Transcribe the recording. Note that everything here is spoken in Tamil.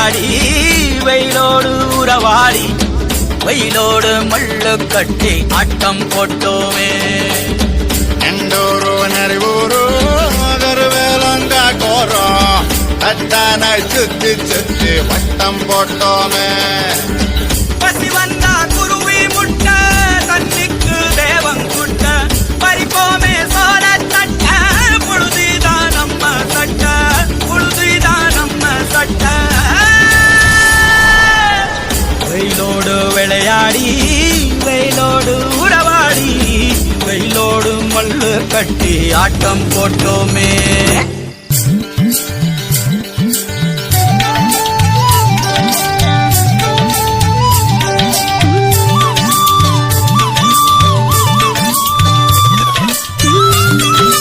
விளையாடி வெயிலோடு உறவாடி வெயிலோடு மல்லு கட்டி ஆட்டம் போட்டோமே. எண்டூரு நெறிவூரு வேலங்க கோரம் தட்டான சுத்தி சுத்தி வட்டம் போட்டோமே. பசி வந்தா குருவி முட்ட தண்ணிக்கு தேவங்குட்ட பறிப்போமே சோழ தட்ட புழுதிதான் நம்ம சட்ட புழுதிதான் நம்ம சட்ட. வெயிலோடு விளையாடி வெயிலோடு உறவாடி வெயிலோடு மல்லு கட்டி ஆட்டம் போட்டோமே.